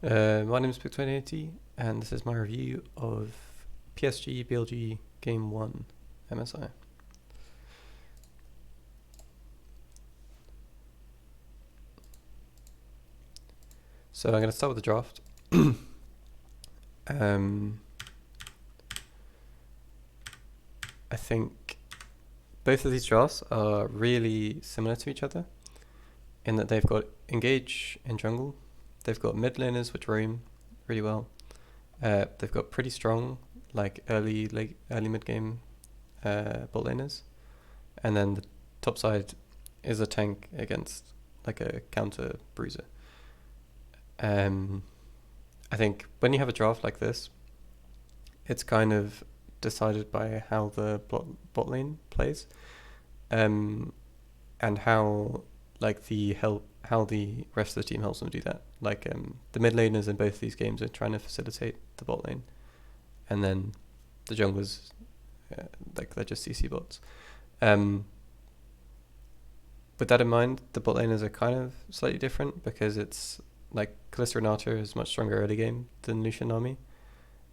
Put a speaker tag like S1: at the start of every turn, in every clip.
S1: My name is Pick2080, and this is my review of PSG BLG Game 1 MSI. So I'm going to start with the draft. I think both of these drafts are really similar to each other in that they've got engage in jungle, they've got mid laners which roam really well, they've got pretty strong like early mid game bot laners, and then the top side is a tank against like a counter bruiser. I think when you have a draft like this, it's kind of decided by how the bot lane plays, and how like how the rest of the team helps them do that. Like the mid laners in both these games are trying to facilitate the bot lane, and then the junglers like they're just CC bots. With that in mind, the bot laners are kind of slightly different because it's like Kalista Renata is much stronger early game than Lucian Nami,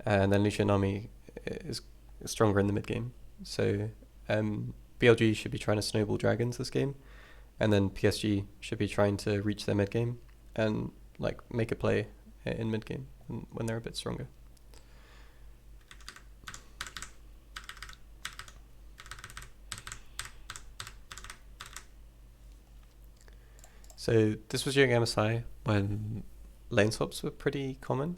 S1: and then Lucian Nami is stronger in the mid game. So BLG should be trying to snowball dragons this game, and then PSG should be trying to reach their mid game and like make a play in mid game when they're a bit stronger. So this was during MSI when lane swaps were pretty common.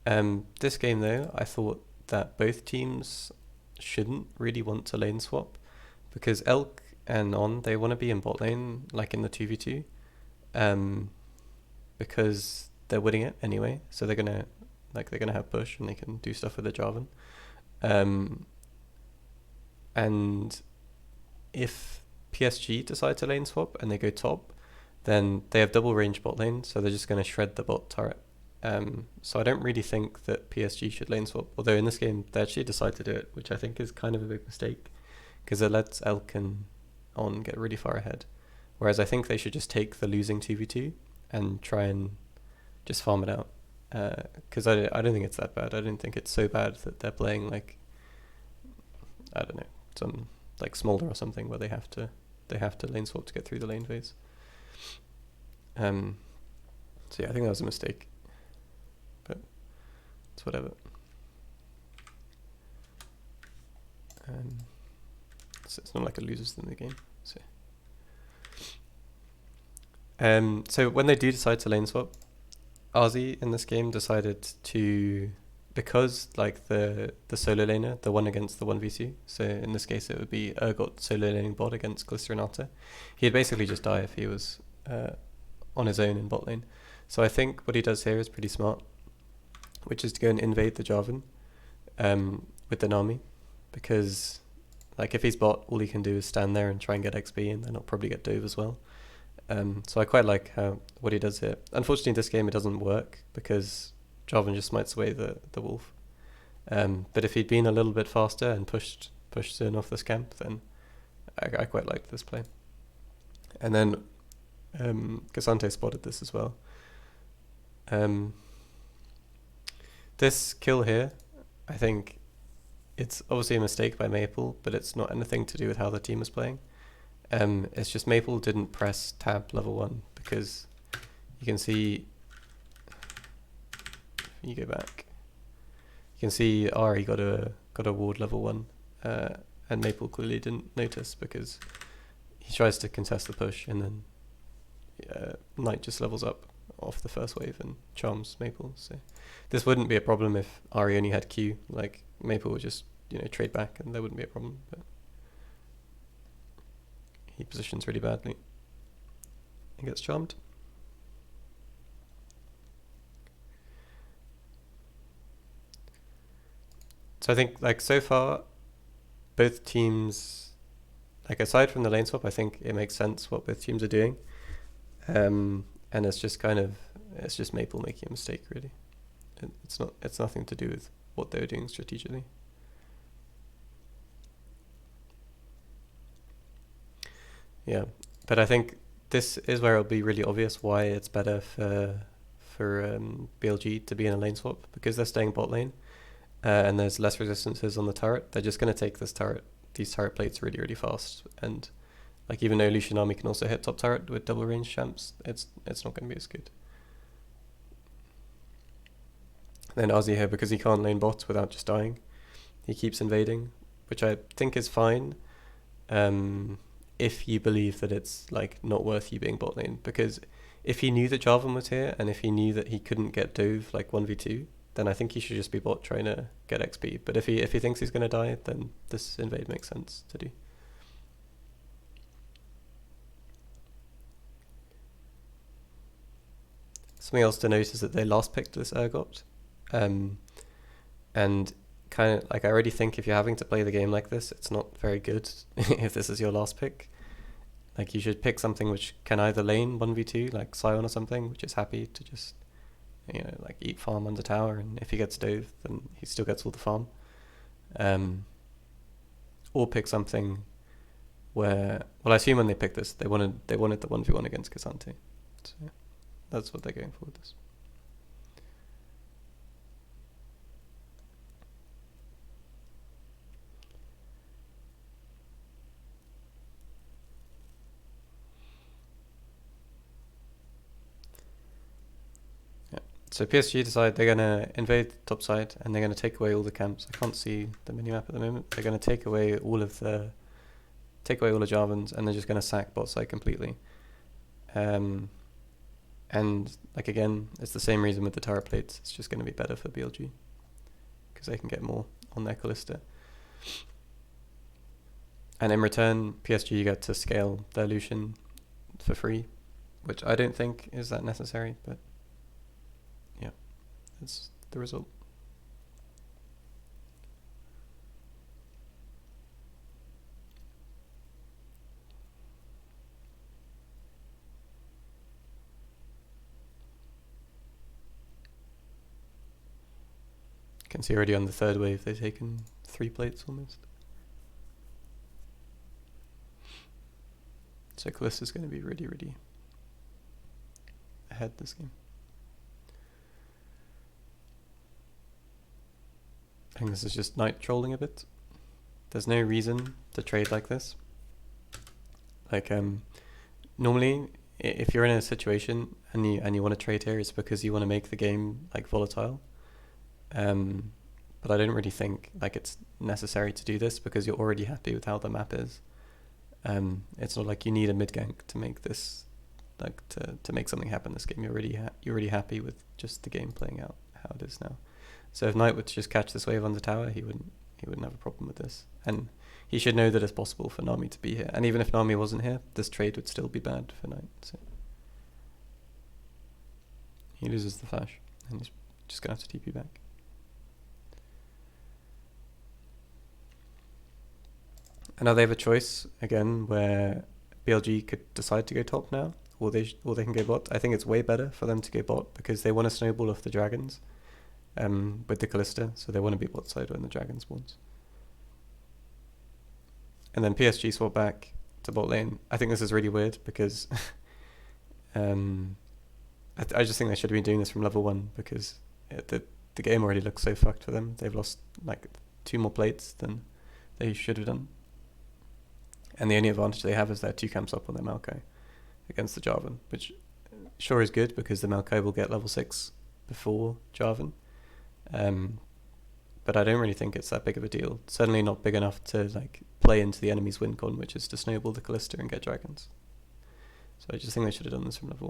S1: This game though, I thought that both teams shouldn't really want to lane swap because Elk and On, they want to be in bot lane like in the 2v2, because they're winning it anyway, so they're gonna have push and they can do stuff with the Jarvan. And if PSG decide to lane swap and they go top, then they have double range bot lane, so they're just going to shred the bot turret. So I don't really think that PSG should lane swap, although in this game they actually decide to do it, which I think is kind of a big mistake, because it lets Elk and On get really far ahead. Whereas I think they should just take the losing 2v2 and try and just farm it out. Because I don't think it's that bad. I don't think it's so bad that they're playing like, I don't know, some like Smolder or something where they have to lane swap to get through the lane phase. So yeah, I think that was a mistake, but it's whatever. So it's not like it loses them the game. So when they do decide to lane swap, Arzi in this game decided to, because like the solo laner, the one against the 1v2, so in this case it would be Urgot solo laning bot against Kalista Renata, he'd basically just die if he was on his own in bot lane. So I think what he does here is pretty smart, which is to go and invade the Jarvan with the Nami, because like if he's bot, all he can do is stand there and try and get XP, and then he'll probably get dove as well. So I quite like what he does here. Unfortunately, this game it doesn't work because Jarvan just smites away the wolf. But if he'd been a little bit faster and pushed Zern off this camp, then I quite liked this play. And then Cassante spotted this as well. This kill here, I think it's obviously a mistake by Maple, but it's not anything to do with how the team is playing. It's just Maple didn't press tab level 1 because you can see, if you go back, you can see Ari got a ward level 1, and Maple clearly didn't notice because he tries to contest the push and then Knight just levels up off the first wave and charms Maple. So this wouldn't be a problem if Ari only had Q. Like Maple would just trade back and there wouldn't be a problem. But he positions really badly and gets charmed. So I think like so far, both teams, like aside from the lane swap, I think it makes sense what both teams are doing. And it's just Maple making a mistake really. It's nothing to do with what they were doing strategically. Yeah, but I think this is where it'll be really obvious why it's better for for BLG to be in a lane swap because they're staying bot lane, and there's less resistances on the turret. They're just going to take these turret plates really, really fast. And like even though Lucian army can also hit top turret with double range champs, it's not going to be as good. Then Ozzy here, because he can't lane bot without just dying, he keeps invading, which I think is fine. If you believe that it's like not worth you being bot lane, because if he knew that Jarvan was here and if he knew that he couldn't get Dove like 1v2, then I think he should just be bot trying to get XP. But if he thinks he's going to die, then this invade makes sense to do. Something else to note is that they last picked this Urgot, and kind of like I already think if you're having to play the game like this, it's not very good if this is your last pick. Like you should pick something which can either lane 1v2, like Sion or something, which is happy to just, you know, like eat farm under tower, and if he gets Dove, then he still gets all the farm. Or pick something where, well, I assume when they picked this, they wanted the 1v1 against K'Sante. So yeah, that's what they're going for with this. So PSG decide they're going to invade the top side and they're going to take away all the camps. I can't see the minimap at the moment. They're going to take away all the Jarvans, and they're just going to sack bot side completely. And like again, it's the same reason with the turret plates. It's just going to be better for BLG because they can get more on their Callista. And in return, PSG get to scale their Lucian for free, which I don't think is that necessary, but yeah, that's the result. You can see already on the third wave they've taken 3 plates almost. So Callista's going to be really, really ahead this game. I think this is just Knight trolling a bit. There's no reason to trade like this. Like normally, if you're in a situation and you want to trade here, it's because you want to make the game like volatile. But I don't really think like it's necessary to do this because you're already happy with how the map is. It's not like you need a mid gank to make this, like to make something happen this game. You're already happy with just the game playing out how it is now. So if Knight would just catch this wave on the tower, he wouldn't have a problem with this. And he should know that it's possible for Nami to be here. And even if Nami wasn't here, this trade would still be bad for Knight. So he loses the flash, and he's just gonna have to TP back. And now they have a choice again where BLG could decide to go top now, or they can go bot. I think it's way better for them to go bot because they want to snowball off the dragons with the Callista, so they want to be bot side when the dragon spawns. And then PSG swap back to bot lane. I think this is really weird because I just think they should have been doing this from level 1 because the game already looks so fucked for them. They've lost like 2 more plates than they should have done. And the only advantage they have is they're 2 camps up on their Maokai against the Jarvan, which sure is good because the Maokai will get level 6 before Jarvan. But I don't really think it's that big of a deal. Certainly not big enough to like play into the enemy's win con, which is to snowball the Callista and get dragons. So I just think they should have done this from level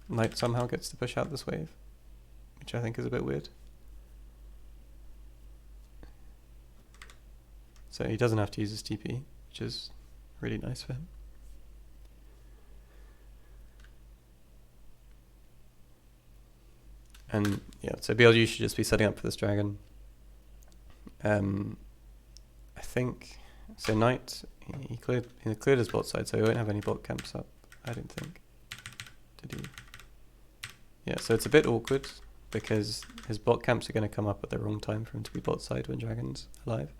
S1: 1. Knight somehow gets to push out this wave, which I think is a bit weird. So he doesn't have to use his TP, which is really nice for him. And yeah, so BLG should just be setting up for this dragon. I think so. Knight he cleared his bot side, so he won't have any bot camps up. I don't think. Did he? Yeah, so it's a bit awkward because his bot camps are going to come up at the wrong time for him to be bot side when dragon's alive.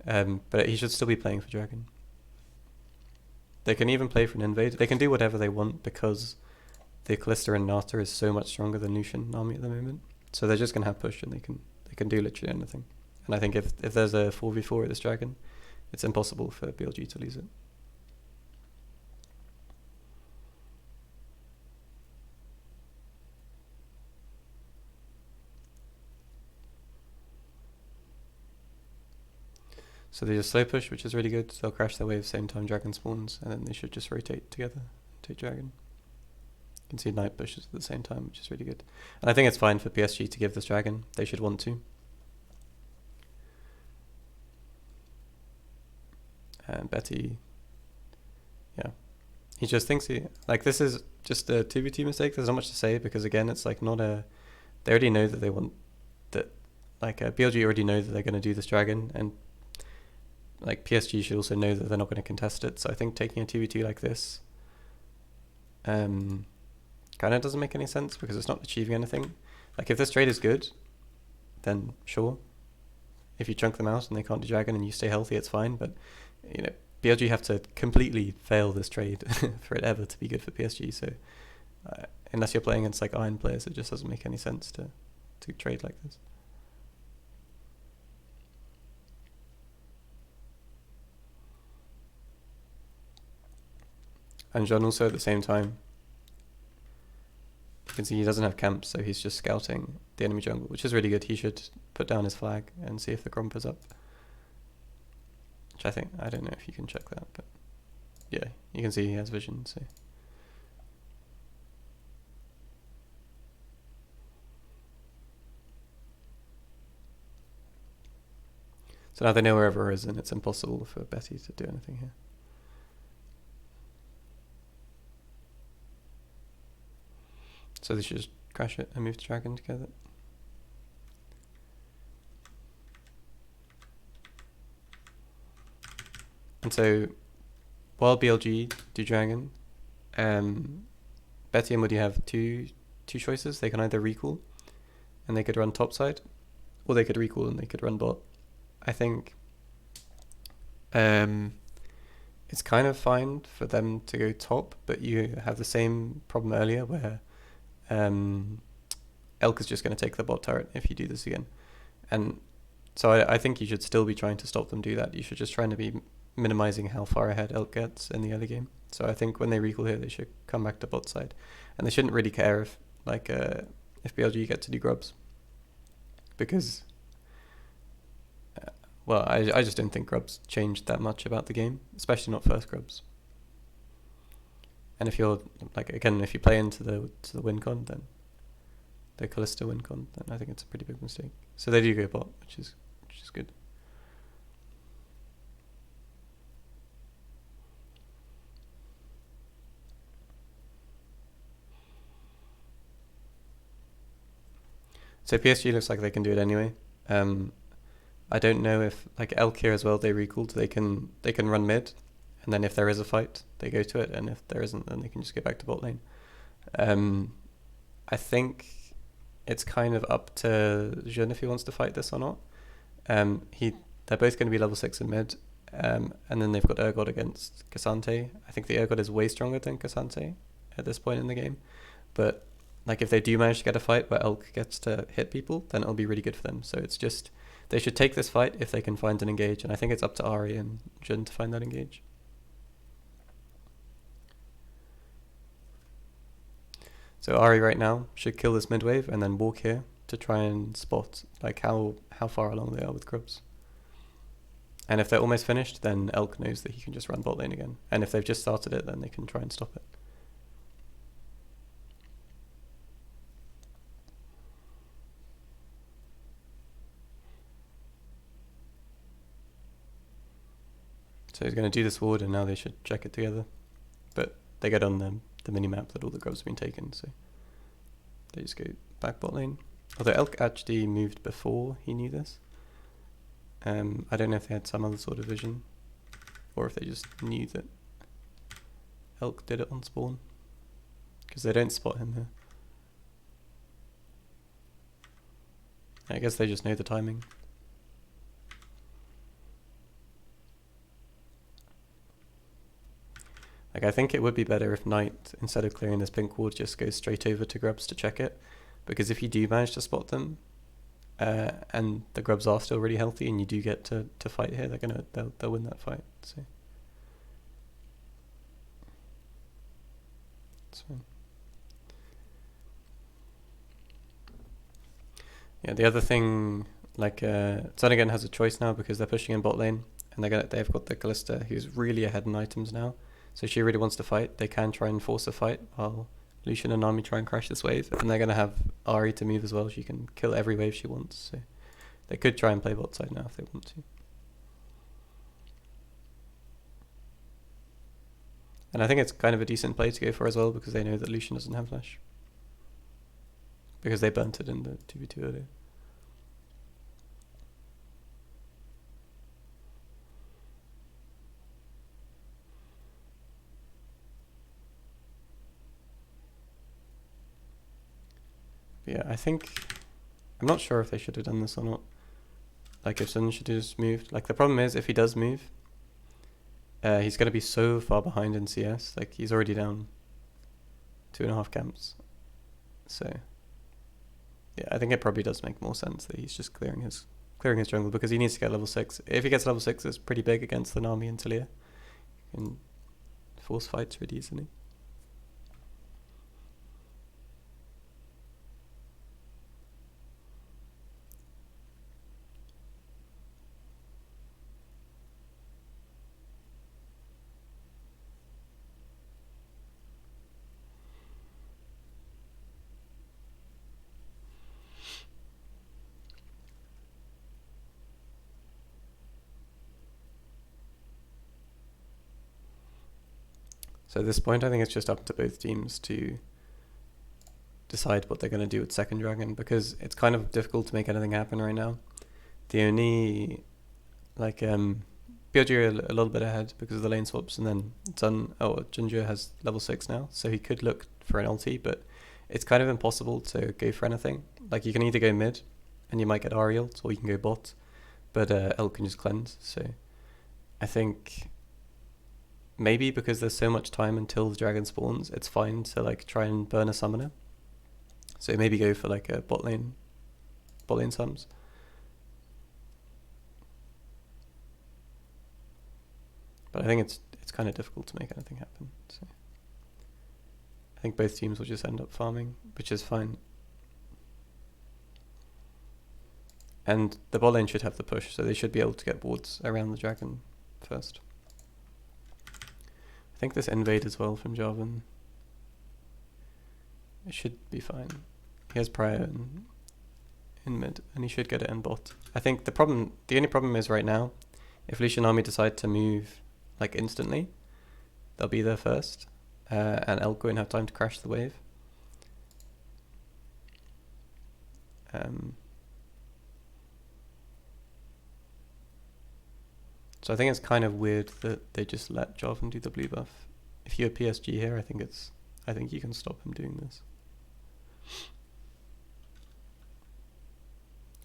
S1: But he should still be playing for dragon. They can even play for an invade. They can do whatever they want because the Callista and Nata is so much stronger than Lucian army at the moment. So they're just gonna have push and they can do literally anything. And I think if there's a 4v4 at this dragon, it's impossible for BLG to lose it. So they just slow push, which is really good. They'll crash their wave same time dragon spawns, and then they should just rotate together, take dragon. You can see knight pushes at the same time, which is really good. And I think it's fine for PSG to give this dragon. They should want to. And Betty, yeah, he just thinks this is just a 2v2 mistake. There's not much to say because again, it's like not a. They already know that they want that. BLG already know that they're going to do this dragon, and like PSG should also know that they're not going to contest it. So I think taking a 2v2 like this, kind of doesn't make any sense because it's not achieving anything. Like if this trade is good, then sure. If you chunk them out and they can't do dragon and you stay healthy, it's fine. But you know, BLG have to completely fail this trade for it ever to be good for PSG. So unless you're playing against like iron players, it just doesn't make any sense to trade like this. And John also at the same time, you can see he doesn't have camps, so he's just scouting the enemy jungle, which is really good. He should put down his flag and see if the Gromp is up. Which I think, I don't know if you can check that, but yeah, you can see he has vision, so. So now they know where Ever is, and it's impossible for Betty to do anything here. So they should just crash it and move to dragon together. And so while BLG do dragon, Betty and Woody have two choices. They can either recall and they could run top side, or they could recall and they could run bot. I think it's kind of fine for them to go top, but you have the same problem earlier where Elk is just going to take the bot turret if you do this again. And so I think you should still be trying to stop them do that. You should just try to be minimizing how far ahead Elk gets in the early game. So I think when they recall here, they should come back to bot side. And they shouldn't really care if BLG get to do grubs. Because, well, I just don't think grubs changed that much about the game, especially not first grubs. And if you're, like, again, if you play into the win con, then the Callista win con, then I think it's a pretty big mistake. So they do go bot, which is good. So PSG looks like they can do it anyway. I don't know if, like, Elk here as well, they recalled, they can run mid, and then if there is a fight, they go to it, and if there isn't, then they can just get back to bot lane. I think it's kind of up to Jun if he wants to fight this or not. They're both going to be level 6 in mid, and then they've got Urgot against Cassante. I think the Urgot is way stronger than Cassante at this point in the game, but like if they do manage to get a fight where Elk gets to hit people, then it'll be really good for them. So it's just, they should take this fight if they can find an engage, and I think it's up to Ari and Jun to find that engage. So Ari right now should kill this mid wave and then walk here to try and spot like how far along they are with grubs. And if they're almost finished, then Elk knows that he can just run bot lane again. And if they've just started it, then they can try and stop it. So he's going to do this ward, and now they should check it together. But they get on the mini-map that all the grubs have been taken, so they just go back bot lane. Although Elk actually moved before he knew this. I don't know if they had some other sort of vision, or if they just knew that Elk did it on spawn, because they don't spot him here. I guess they just know the timing. Like, I think it would be better if Knight, instead of clearing this pink ward, just goes straight over to grubs to check it. Because if you do manage to spot them, and the grubs are still really healthy, and you do get to fight here, they'll win that fight. So that's fine. Yeah, the other thing, like, Zonigan has a choice now because they're pushing in bot lane, and they've got the Callista, who's really ahead in items now. So she really wants to fight. They can try and force a fight while Lucian and Nami try and crash this wave, and they're going to have Ahri to move as well. She can kill every wave she wants, so they could try and play bot side now if they want to. And I think it's kind of a decent play to go for as well, because they know that Lucian doesn't have flash. Because they burnt it in the 2v2 earlier. But yeah, I think... I'm not sure if they should have done this or not. Like, if Sun should have just moved. Like, the problem is, if he does move, he's going to be so far behind in CS. Like, he's already down 2.5 camps. So... yeah, I think it probably does make more sense that he's just clearing his jungle, because he needs to get level 6. If he gets level 6, it's pretty big against the Nami and Talia. He can force fights really easily. So at this point, I think it's just up to both teams to decide what they're going to do with second dragon, because it's kind of difficult to make anything happen right now. The only, like, BLG are a little bit ahead because of the lane swaps, and then Ginger has level 6 now, so he could look for an ulti, but it's kind of impossible to go for anything. Like, you can either go mid, and you might get Ahri ult, or you can go bot, but El can just cleanse, so I think... maybe because there's so much time until the dragon spawns, it's fine to like try and burn a summoner. So maybe go for like a bot lane sums. But I think it's kind of difficult to make anything happen. So I think both teams will just end up farming, which is fine. And the bot lane should have the push, so they should be able to get wards around the dragon first. I think this invade as well from Jarvan. It should be fine. He has prior in mid, and he should get it in bot. I think the only problem is right now, if Lucian Army decide to move like instantly, they'll be there first, and Elk won't have time to crash the wave. So I think it's kind of weird that they just let Jarvan do the blue buff. If you're PSG here, I think you can stop him doing this.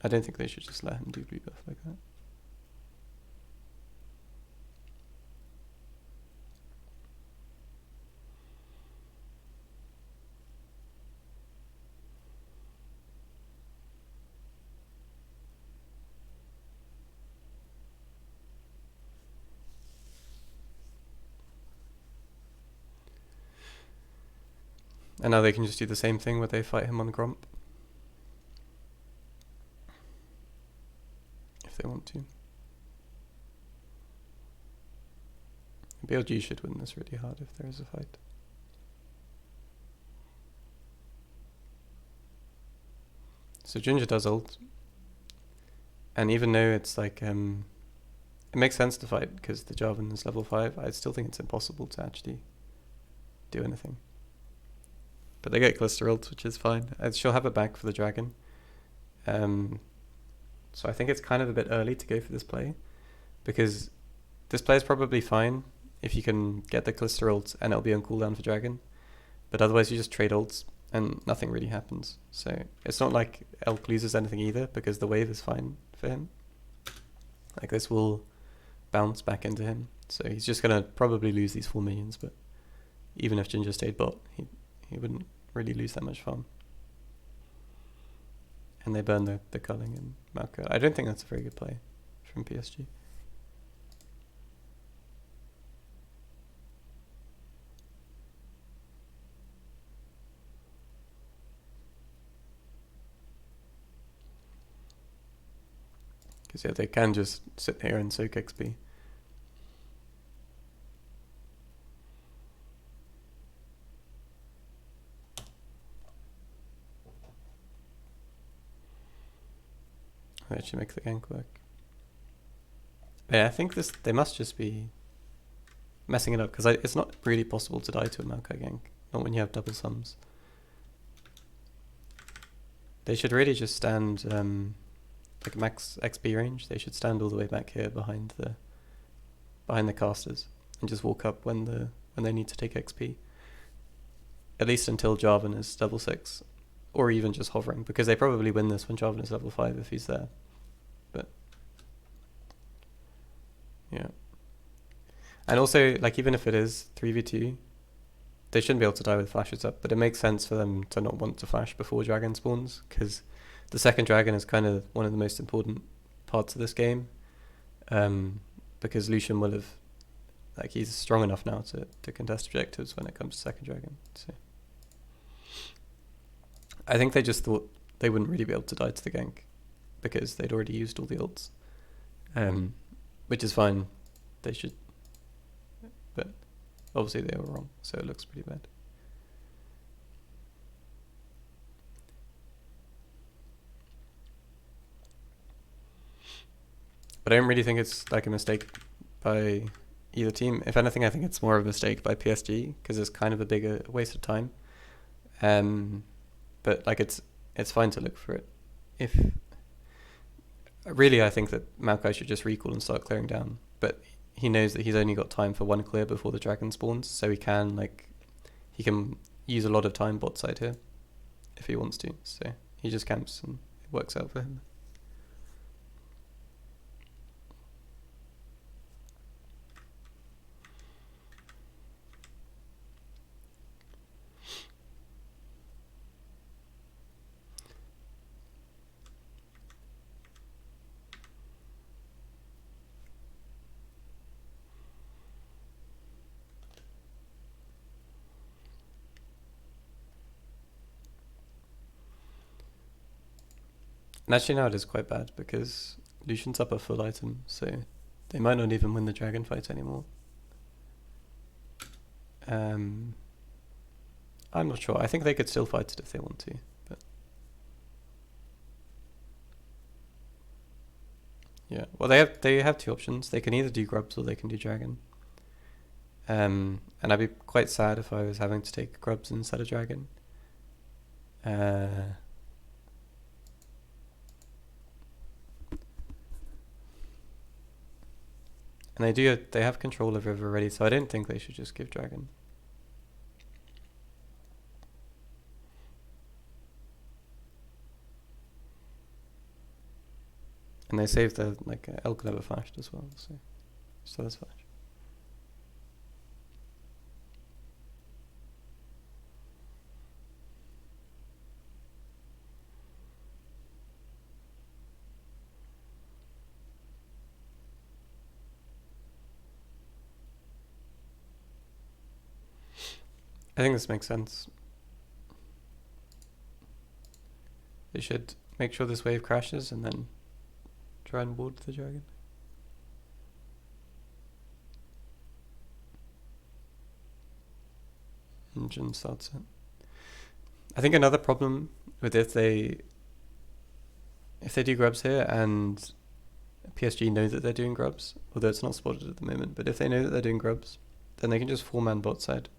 S1: I don't think they should just let him do blue buff like that. And now they can just do the same thing where they fight him on Grump. If they want to. BLG should win this really hard if there is a fight. So Ginger does ult. And even though it's like, it makes sense to fight because the Jarvan is level 5, I still think it's impossible to actually do anything. But they get Cluster ult, which is fine. She'll have it back for the dragon. So I think it's kind of a bit early to go for this play, because this play is probably fine if you can get the Cluster ult and it'll be on cooldown for dragon. But otherwise you just trade ults and nothing really happens. So it's not like Elk loses anything either, because the wave is fine for him. Like, this will bounce back into him. So he's just going to probably lose these 4 minions, but even if Ginger stayed bot, he wouldn't really lose that much farm. And they burn the culling and Malka. I don't think that's a very good play from PSG. Because yeah, they can just sit here and soak XP. They actually make the gank work. But yeah, I think they must just be messing it up, because it's not really possible to die to a Maokai gank, not when you have double sums. They should really just stand like max XP range. They should stand all the way back here behind the casters and just walk up when they need to take XP. At least until Jarvan is level 6, or even just hovering, because they probably win this when Jarvan is level 5 if he's there. But yeah. And also, like, even if it is 3v2, they shouldn't be able to die with flashes up, but it makes sense for them to not want to flash before dragon spawns, because the second dragon is kind of one of the most important parts of this game, because Lucian will have, like, he's strong enough now to contest objectives when it comes to second dragon. So I think they just thought they wouldn't really be able to die to the gank, because they'd already used all the ults, which is fine. They should, but obviously they were wrong, so it looks pretty bad. But I don't really think it's like a mistake by either team. If anything, I think it's more of a mistake by PSG, because it's kind of a bigger waste of time. But like it's fine to look for it. If really, I think that Maokai should just recall and start clearing down. But he knows that he's only got time for one clear before the dragon spawns, so he can use a lot of time bot side here if he wants to. So he just camps and it works out for him. And actually now it is quite bad, because Lucian's up a full item, so they might not even win the dragon fight anymore. I'm not sure. I think they could still fight it if they want to, but yeah. Well, they have two options. They can either do grubs or they can do dragon. And I'd be quite sad if I was having to take grubs instead of dragon. And they have control of river already, so I don't think they should just give dragon. And they saved the elk never flashed as well, so that's fine. I think this makes sense. They should make sure this wave crashes and then try and ward the dragon. And Jin starts it. I think another problem with if they do grubs here and PSG know that they're doing grubs, although it's not spotted at the moment, but if they know that they're doing grubs, then they can just 4-man bot side.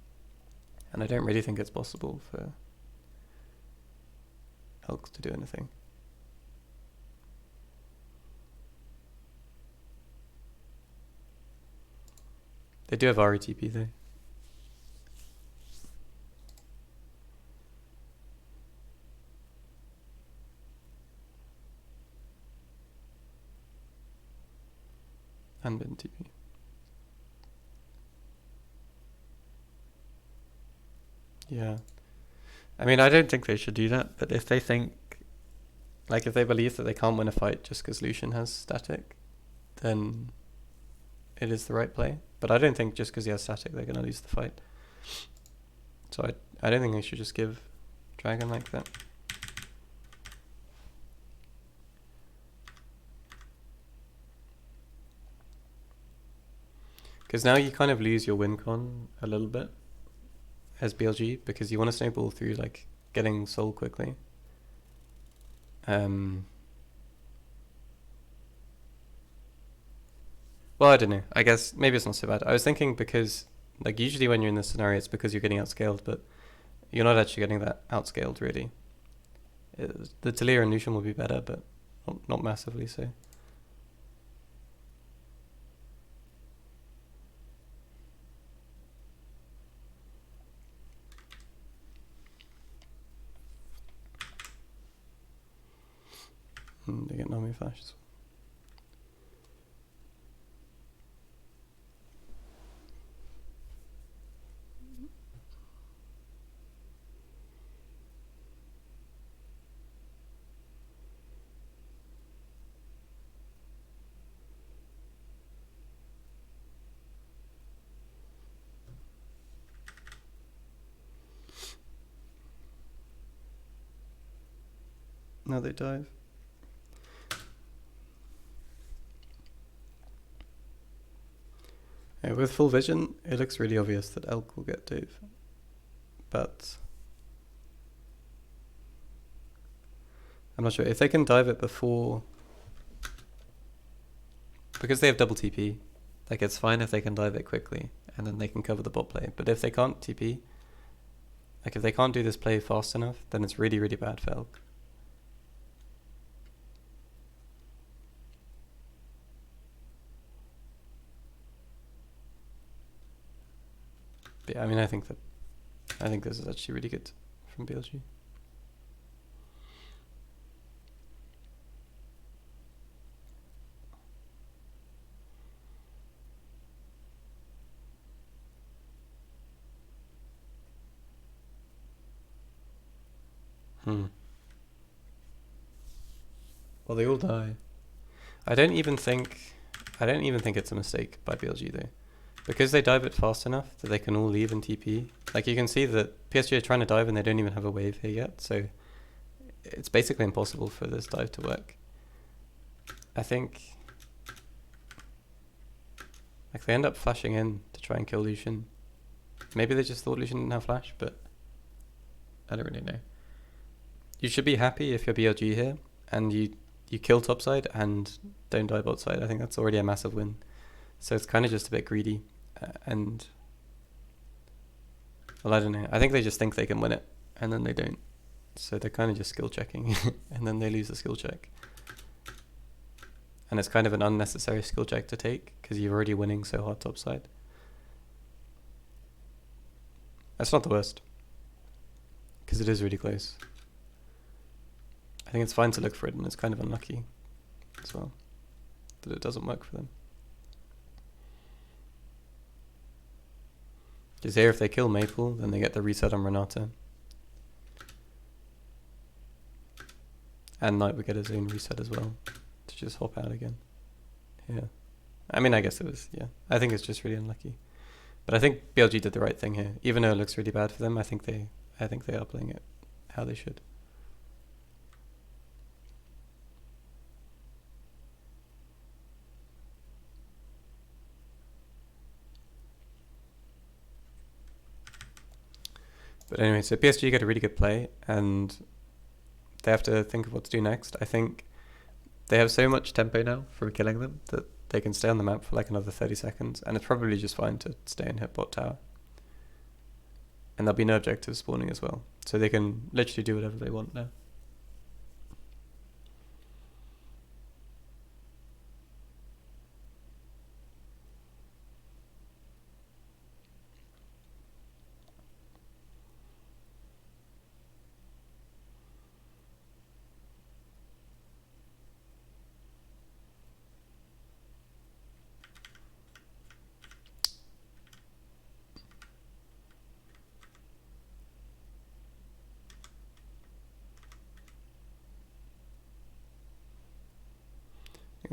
S1: And I don't really think it's possible for Elks to do anything. They do have RETP though. And bin TP. Yeah. I mean, I don't think they should do that, but if they think, like, if they believe that they can't win a fight just because Lucian has static, then it is the right play. But I don't think just because he has static they're going to lose the fight. So I don't think they should just give Dragon like that. Because now you kind of lose your win con a little bit as BLG because you want to snowball through like getting soul quickly. Well, I don't know. I guess maybe it's not so bad. I was thinking because like usually when you're in this scenario, it's because you're getting outscaled, but you're not actually getting that outscaled really. The Talia and Lucian will be better, but not massively so. They get Nami flashes. Now they dive. With full vision, it looks really obvious that Elk will get Dove. But I'm not sure. If they can dive it before... Because they have double TP, like it's fine if they can dive it quickly, and then they can cover the bot play. But if they can't TP, like if they can't do this play fast enough, then it's really, really bad for Elk. But yeah, I mean, I think this is actually really good from BLG. Well, they all die. I don't even think it's a mistake by BLG though, because they dive it fast enough that they can all leave in TP. Like you can see that PSG are trying to dive and they don't even have a wave here yet, so it's basically impossible for this dive to work. I think like they end up flashing in to try and kill Lucian. Maybe they just thought Lucian didn't have flash, but I don't really know. You should be happy if you're BLG here and you kill topside and don't die bot side. I think that's already a massive win. So it's kind of just a bit greedy. And well, I don't know. I think they just think they can win it and then they don't. So they're kind of just skill checking and then they lose the skill check. And it's kind of an unnecessary skill check to take because you're already winning so hard topside. That's not the worst because it is really close. I think it's fine to look for it, and it's kind of unlucky as well that it doesn't work for them. Because here, if they kill Maple, then they get the reset on Renata. And Knight would get his own reset as well, to just hop out again. Yeah. I mean, I guess it was, yeah. I think it's just really unlucky. But I think BLG did the right thing here. Even though it looks really bad for them, I think they are playing it how they should. But anyway, so PSG get a really good play, and they have to think of what to do next. I think they have so much tempo now from killing them that they can stay on the map for like another 30 seconds, and it's probably just fine to stay and hit bot tower. And there'll be no objectives spawning as well, so they can literally do whatever they want now.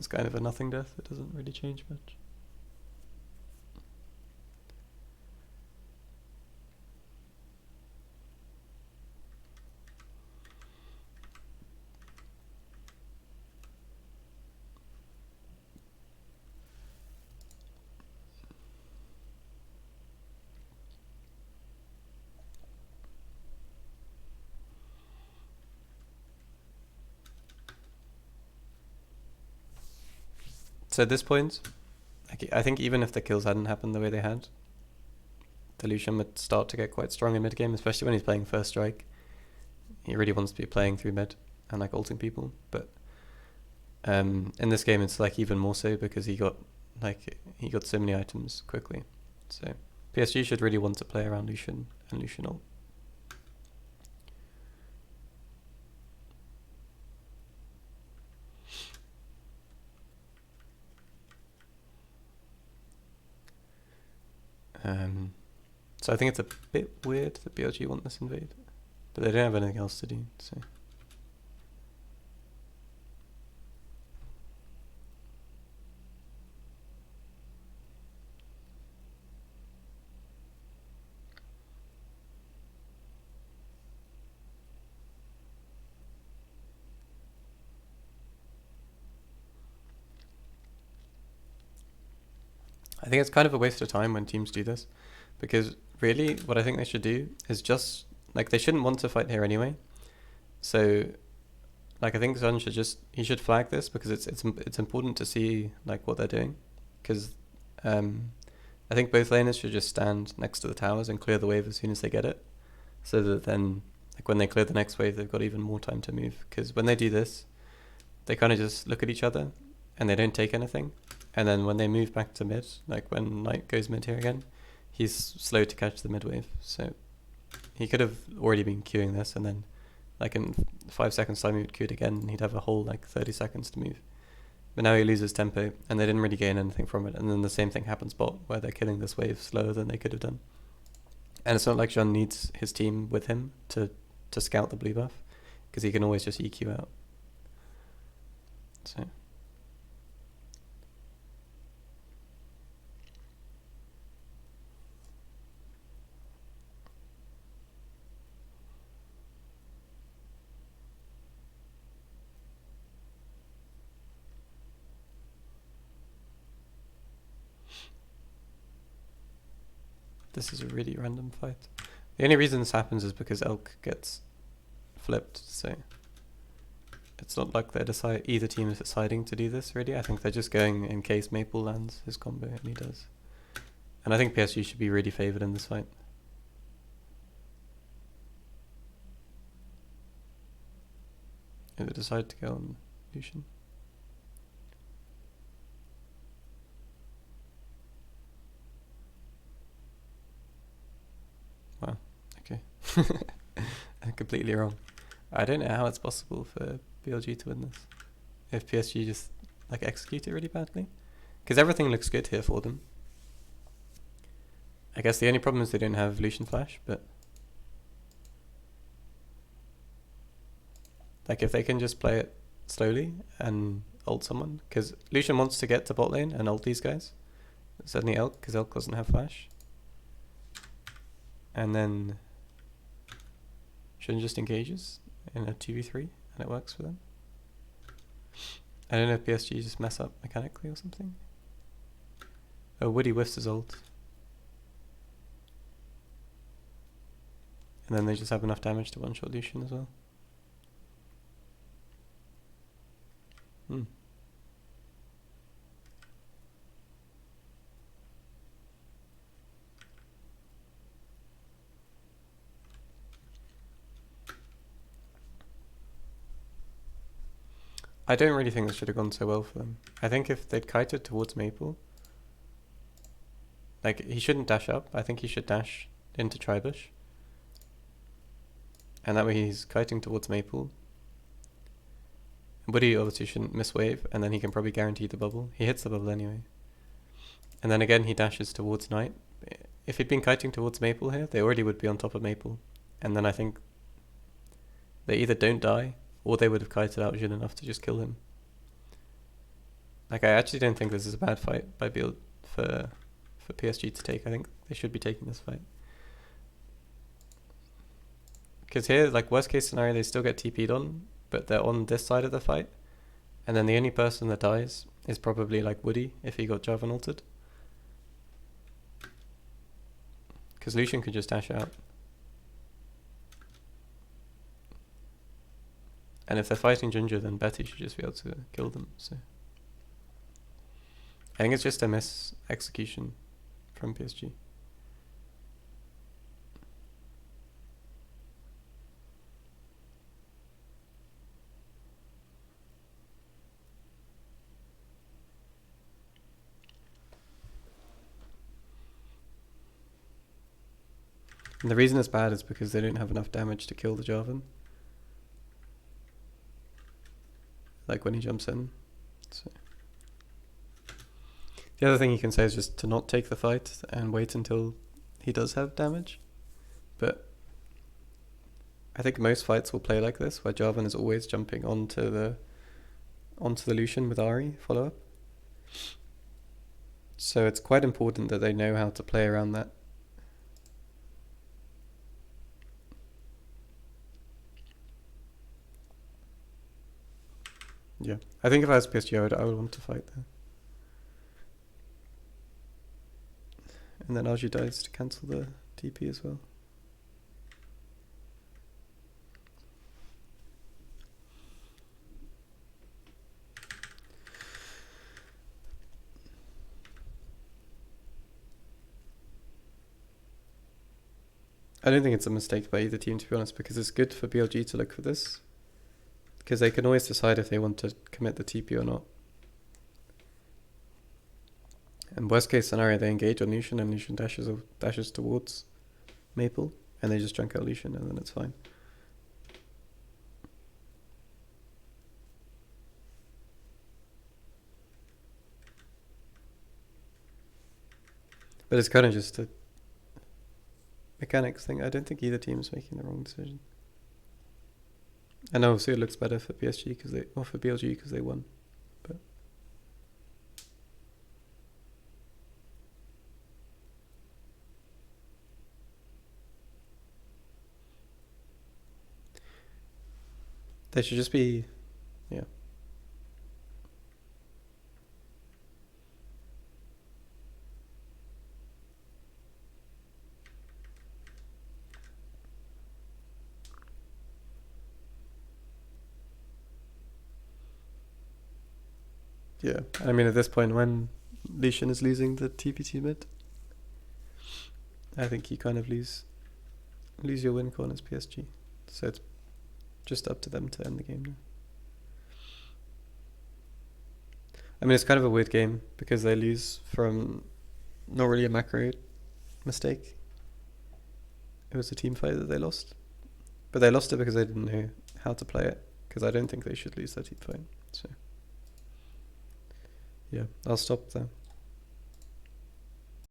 S1: It's kind of a nothing death. It doesn't really change much. So at this point, I think even if the kills hadn't happened the way they had, the Lucian would start to get quite strong in mid game, especially when he's playing first strike. He really wants to be playing through mid and like ulting people, but in this game it's like even more so because he got so many items quickly. So PSG should really want to play around Lucian and Lucian ult. So I think it's a bit weird that BLG want this invade, but they don't have anything else to do, so. I think it's kind of a waste of time when teams do this, because really what I think they should do is just, like, they shouldn't want to fight here anyway. So, like, I think Sun he should flag this because it's important to see like what they're doing, because I think both laners should just stand next to the towers and clear the wave as soon as they get it, so that then like when they clear the next wave they've got even more time to move. Because when they do this, they kind of just look at each other and they don't take anything. And then when they move back to mid, like when Knight goes mid here again, he's slow to catch the mid wave. So he could have already been queuing this, and then like in 5 seconds time he would queue it again and he'd have a whole like 30 seconds to move. But now he loses tempo and they didn't really gain anything from it. And then the same thing happens bot, where they're killing this wave slower than they could have done. And it's not like Jean needs his team with him to scout the blue buff, because he can always just EQ out. So this is a really random fight. The only reason this happens is because Elk gets flipped, so it's not like they're either team is deciding to do this really. I think they're just going in case Maple lands his combo, and he does. And I think PSG should be really favoured in this fight. If they decide to go on Lucian. Wow, okay. I'm completely wrong. I don't know how it's possible for BLG to win this, if PSG just like execute it really badly, because everything looks good here for them. I guess the only problem is they don't have Lucian Flash, but like if they can just play it slowly and ult someone, because Lucian wants to get to bot lane and ult these guys, certainly Elk, because Elk doesn't have Flash, and then Shin just engages in a 2v3 and it works for them. I don't know if PSG just mess up mechanically or something. Oh, Woody whiffs his ult. And then they just have enough damage to one-shot Lucian as well. I don't really think this should have gone so well for them. I think if they'd kited towards Maple, like, he shouldn't dash up. I think he should dash into Tribush. And that way he's kiting towards Maple. Woody obviously shouldn't miss wave, and then he can probably guarantee the bubble. He hits the bubble anyway. And then again he dashes towards Knight. If he'd been kiting towards Maple here, they already would be on top of Maple. And then I think they either don't die, or they would have kited out Jin enough to just kill him. Like, I actually don't think this is a bad fight by for PSG to take. I think they should be taking this fight. Because here, like, worst case scenario, they still get TP'd on, but they're on this side of the fight. And then the only person that dies is probably, like, Woody, if he got Jarvan ulted. Because Lucian could just dash out. And if they're fighting Ginger, then Betty should just be able to kill them, so... I think it's just a miss execution from PSG. And the reason it's bad is because they don't have enough damage to kill the Jarvan. Like when he jumps in. So. The other thing you can say is just to not take the fight and wait until he does have damage. But I think most fights will play like this, where Jarvan is always jumping onto the Lucian with Ahri follow-up. So it's quite important that they know how to play around that. Yeah, I think if I was PSG, I would want to fight there. And then Arju dies to cancel the TP as well. I don't think it's a mistake by either team, to be honest, because it's good for BLG to look for this. Because they can always decide if they want to commit the TP or not. And worst case scenario, they engage on Lucian and Lucian dashes towards Maple, and they just junk out Lucian, and then it's fine. But it's kind of just a mechanics thing. I don't think either team is making the wrong decision. And obviously it looks better for PSG because for BLG because they won. But they should just be, yeah. Yeah, I mean at this point when Lucian is losing the TPT mid, I think you kind of lose your win con as PSG. So it's just up to them to end the game now. I mean it's kind of a weird game because they lose from not really a macro mistake. It was a team fight that they lost. But they lost it because they didn't know how to play it. Because I don't think they should lose that team fight. So yeah, I'll stop there.